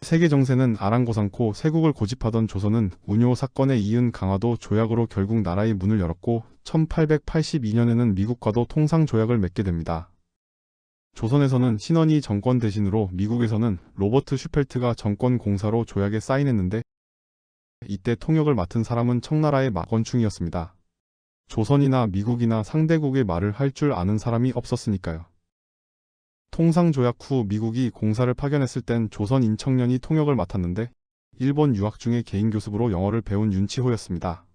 세계 정세는 아랑곳않고 세국을 고집하던 조선은 운요 사건에 이은 강화도 조약으로 결국 나라의 문을 열었고 1882년에는 미국과도 통상조약을 맺게 됩니다. 조선에서는 신원이 정권 대신으로 미국에서는 로버트 슈펠트가 정권 공사로 조약에 사인했는데 이때 통역을 맡은 사람은 청나라의 막원충이었습니다. 조선이나 미국이나 상대국의 말을 할 줄 아는 사람이 없었으니까요. 통상조약 후 미국이 공사를 파견했을 땐 조선 인청년이 통역을 맡았는데 일본 유학 중에 개인 교습으로 영어를 배운 윤치호였습니다.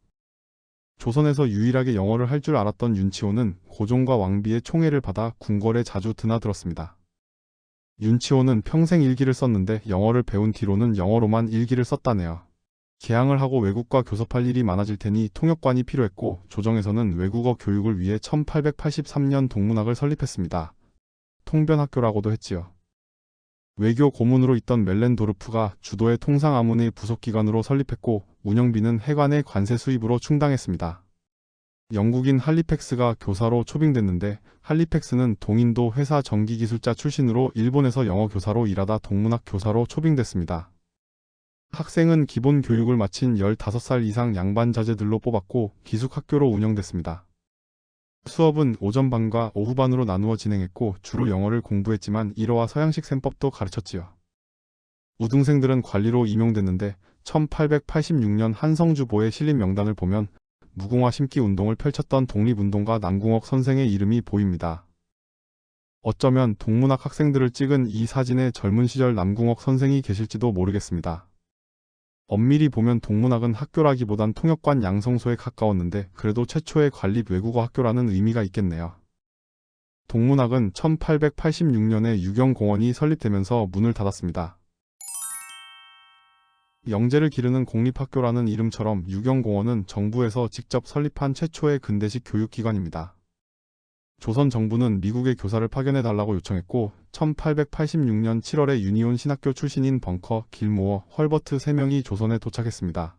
조선에서 유일하게 영어를 할 줄 알았던 윤치호는 고종과 왕비의 총애를 받아 궁궐에 자주 드나들었습니다. 윤치호는 평생 일기를 썼는데 영어를 배운 뒤로는 영어로만 일기를 썼다네요. 개항을 하고 외국과 교섭할 일이 많아질 테니 통역관이 필요했고 조정에서는 외국어 교육을 위해 1883년 동문학을 설립했습니다. 통변학교라고도 했지요. 외교 고문으로 있던 멜렌도르프가 주도의 통상아문의 부속기관으로 설립했고 운영비는 해관의 관세 수입으로 충당했습니다. 영국인 할리팩스가 교사로 초빙됐는데 할리팩스는 동인도 회사 전기기술자 출신으로 일본에서 영어 교사로 일하다 동문학 교사로 초빙됐습니다. 학생은 기본 교육을 마친 15살 이상 양반 자제들로 뽑았고 기숙학교로 운영됐습니다. 수업은 오전반과 오후반으로 나누어 진행했고 주로 영어를 공부했지만 일어와 서양식 셈법도 가르쳤지요. 우등생들은 관리로 임용됐는데 1886년 한성주보의 신림 명단을 보면 무궁화 심기 운동을 펼쳤던 독립운동가 남궁옥 선생의 이름이 보입니다. 어쩌면 동문학 학생들을 찍은 이 사진에 젊은 시절 남궁옥 선생이 계실지도 모르겠습니다. 엄밀히 보면 동문학은 학교라기보단 통역관 양성소에 가까웠는데 그래도 최초의 관립 외국어 학교라는 의미가 있겠네요. 동문학은 1886년에 유경공원이 설립되면서 문을 닫았습니다. 영재를 기르는 공립학교라는 이름처럼 유경공원은 정부에서 직접 설립한 최초의 근대식 교육기관입니다. 조선 정부는 미국의 교사를 파견해달라고 요청했고 1886년 7월에 유니온 신학교 출신인 벙커, 길모어, 헐버트 3명이 조선에 도착했습니다.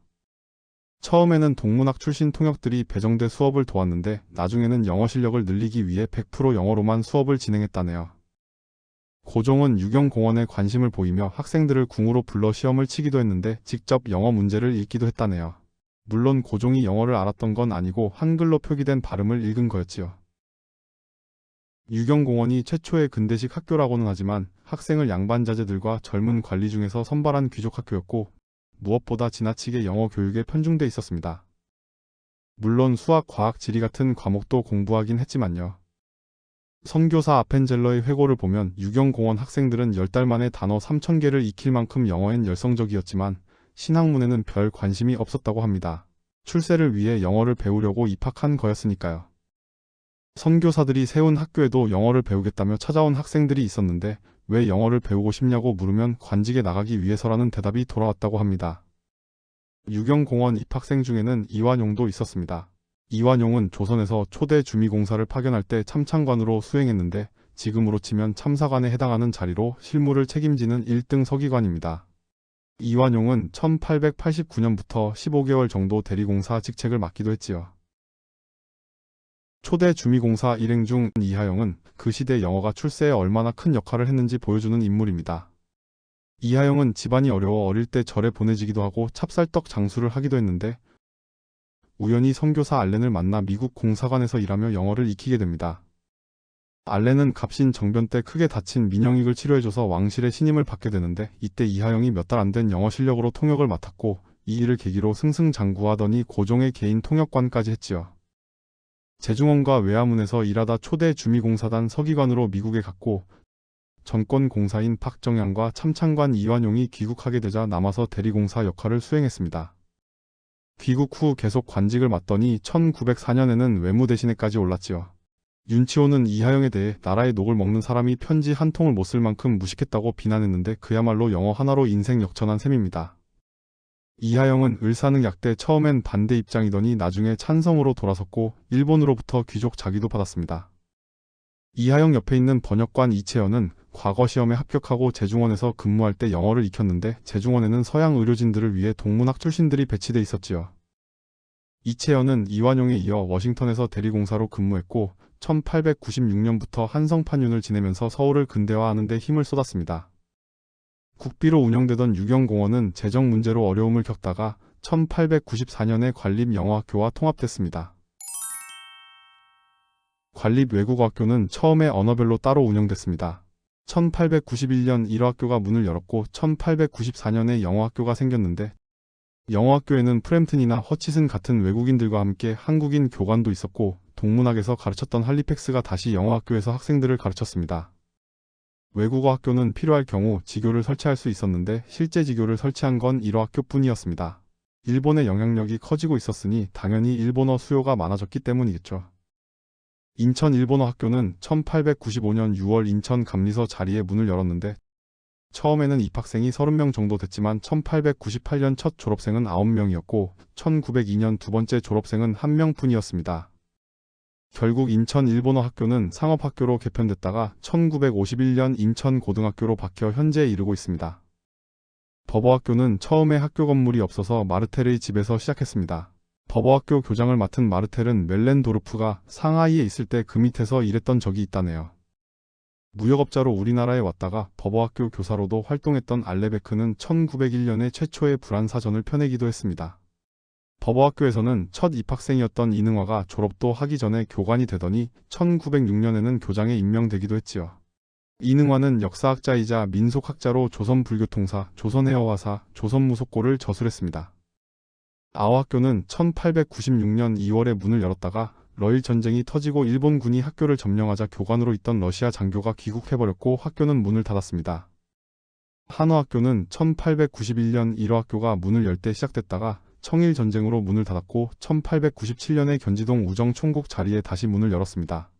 처음에는 동문학 출신 통역들이 배정돼 수업을 도왔는데 나중에는 영어 실력을 늘리기 위해 100% 영어로만 수업을 진행했다네요. 고종은 유경공원에 관심을 보이며 학생들을 궁으로 불러 시험을 치기도 했는데 직접 영어 문제를 읽기도 했다네요. 물론 고종이 영어를 알았던 건 아니고 한글로 표기된 발음을 읽은 거였지요. 유경공원이 최초의 근대식 학교라고는 하지만 학생을 양반 자제들과 젊은 관리 중에서 선발한 귀족 학교였고 무엇보다 지나치게 영어 교육에 편중돼 있었습니다. 물론 수학, 과학, 지리 같은 과목도 공부하긴 했지만요. 선교사 아펜젤러의 회고를 보면 유경공원 학생들은 10달 만에 단어 3000개를 익힐 만큼 영어엔 열성적이었지만 신학문에는 별 관심이 없었다고 합니다. 출세를 위해 영어를 배우려고 입학한 거였으니까요. 선교사들이 세운 학교에도 영어를 배우겠다며 찾아온 학생들이 있었는데 왜 영어를 배우고 싶냐고 물으면 관직에 나가기 위해서라는 대답이 돌아왔다고 합니다. 유경공원 입학생 중에는 이완용도 있었습니다. 이완용은 조선에서 초대 주미공사를 파견할 때 참창관으로 수행했는데 지금으로 치면 참사관에 해당하는 자리로 실무를 책임지는 1등 서기관입니다. 이완용은 1889년부터 15개월 정도 대리공사 직책을 맡기도 했지요. 초대 주미공사 일행 중 이하영은 그 시대 영어가 출세에 얼마나 큰 역할을 했는지 보여주는 인물입니다. 이하영은 집안이 어려워 어릴 때 절에 보내지기도 하고 찹쌀떡 장수를 하기도 했는데 우연히 선교사 알렌을 만나 미국 공사관에서 일하며 영어를 익히게 됩니다. 알렌은 갑신 정변 때 크게 다친 민영익을 치료해줘서 왕실의 신임을 받게 되는데 이때 이하영이 몇 달 안 된 영어 실력으로 통역을 맡았고 이 일을 계기로 승승장구하더니 고종의 개인 통역관까지 했지요. 제중원과 외화문에서 일하다 초대 주미공사단 서기관으로 미국에 갔고 전권 공사인 박정양과 참창관 이완용이 귀국하게 되자 남아서 대리공사 역할을 수행했습니다. 귀국 후 계속 관직을 맡더니 1904년에는 외무대신에까지 올랐지요. 윤치호는 이하영에 대해 나라의 녹을 먹는 사람이 편지 한 통을 못 쓸 만큼 무식했다고 비난했는데 그야말로 영어 하나로 인생 역전한 셈입니다. 이하영은 을사능 약대 처음엔 반대 입장이더니 나중에 찬성으로 돌아섰고 일본으로부터 귀족 자기도 받았습니다. 이하영 옆에 있는 번역관 이채연은 과거 시험에 합격하고 제중원에서 근무할 때 영어를 익혔는데 제중원에는 서양 의료진들을 위해 동문학 출신들이 배치돼 있었지요. 이채연은 이완용에 이어 워싱턴에서 대리공사로 근무했고 1896년부터 한성판윤을 지내면서 서울을 근대화하는 데 힘을 쏟았습니다. 국비로 운영되던 유경공원은 재정 문제로 어려움을 겪다가 1894년에 관립영어학교와 통합됐습니다. 관립외국어학교는 처음에 언어별로 따로 운영됐습니다. 1891년 1호학교가 문을 열었고 1894년에 영어학교가 생겼는데 영어학교에는 프램튼이나 허치슨 같은 외국인들과 함께 한국인 교관도 있었고 동문학에서 가르쳤던 할리팩스가 다시 영어학교에서 학생들을 가르쳤습니다. 외국어 학교는 필요할 경우 지교를 설치할 수 있었는데 실제 지교를 설치한 건 1호학교 뿐이었습니다. 일본의 영향력이 커지고 있었으니 당연히 일본어 수요가 많아졌기 때문이겠죠. 인천 일본어 학교는 1895년 6월 인천 감리서 자리에 문을 열었는데 처음에는 입학생이 30명 정도 됐지만 1898년 첫 졸업생은 9명이었고 1902년 두 번째 졸업생은 1명뿐이었습니다. 결국 인천 일본어 학교는 상업학교로 개편됐다가 1951년 인천고등학교로 바뀌어 현재에 이르고 있습니다. 법어학교는 처음에 학교 건물이 없어서 마르텔의 집에서 시작했습니다. 법어학교 교장을 맡은 마르텔은 멜렌도르프가 상하이에 있을 때 그 밑에서 일했던 적이 있다네요. 무역업자로 우리나라에 왔다가 법어학교 교사로도 활동했던 알레베크는 1901년에 최초의 불안사전을 펴내기도 했습니다. 법어학교에서는 첫 입학생이었던 이능화가 졸업도 하기 전에 교관이 되더니 1906년에는 교장에 임명되기도 했지요. 이능화는 역사학자이자 민속학자로 조선불교통사, 조선해화사, 조선무속고를 저술했습니다. 아오학교는 1896년 2월에 문을 열었다가 러일 전쟁이 터지고 일본군이 학교를 점령하자 교관으로 있던 러시아 장교가 귀국해버렸고 학교는 문을 닫았습니다. 한화학교는 1891년 1호학교가 문을 열 때 시작됐다가 청일전쟁으로 문을 닫았고 1897년에 견지동 우정총국 자리에 다시 문을 열었습니다.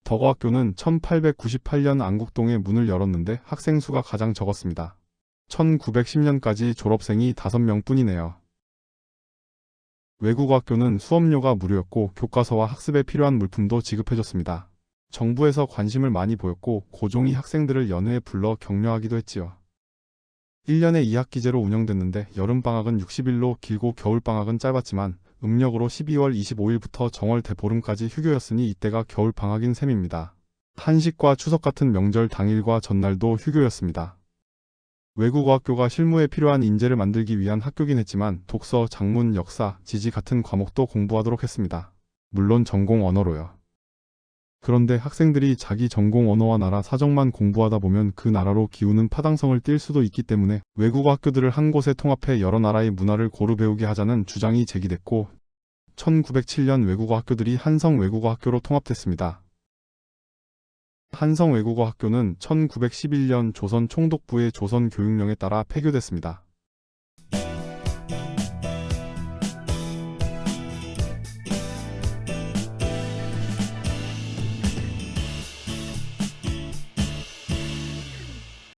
덕어학교는 1898년 안국동에 문을 열었는데 학생 수가 가장 적었습니다. 1910년까지 졸업생이 5명 뿐이네요. 외국어학교는 수업료가 무료였고 교과서와 학습에 필요한 물품도 지급해줬습니다. 정부에서 관심을 많이 보였고 고종이 학생들을 연회에 불러 격려하기도 했지요. 1년에 2학기제로 운영됐는데 여름방학은 60일로 길고 겨울방학은 짧았지만 음력으로 12월 25일부터 정월 대보름까지 휴교였으니 이때가 겨울방학인 셈입니다. 한식과 추석 같은 명절 당일과 전날도 휴교였습니다. 외국어학교가 실무에 필요한 인재를 만들기 위한 학교긴 했지만 독서, 작문, 역사, 지지 같은 과목도 공부하도록 했습니다. 물론 전공 언어로요. 그런데 학생들이 자기 전공 언어와 나라 사정만 공부하다 보면 그 나라로 기우는 파당성을 띌 수도 있기 때문에 외국어 학교들을 한 곳에 통합해 여러 나라의 문화를 고루 배우게 하자는 주장이 제기됐고 1907년 외국어 학교들이 한성 외국어 학교로 통합됐습니다. 한성 외국어 학교는 1911년 조선 총독부의 조선교육령에 따라 폐교됐습니다.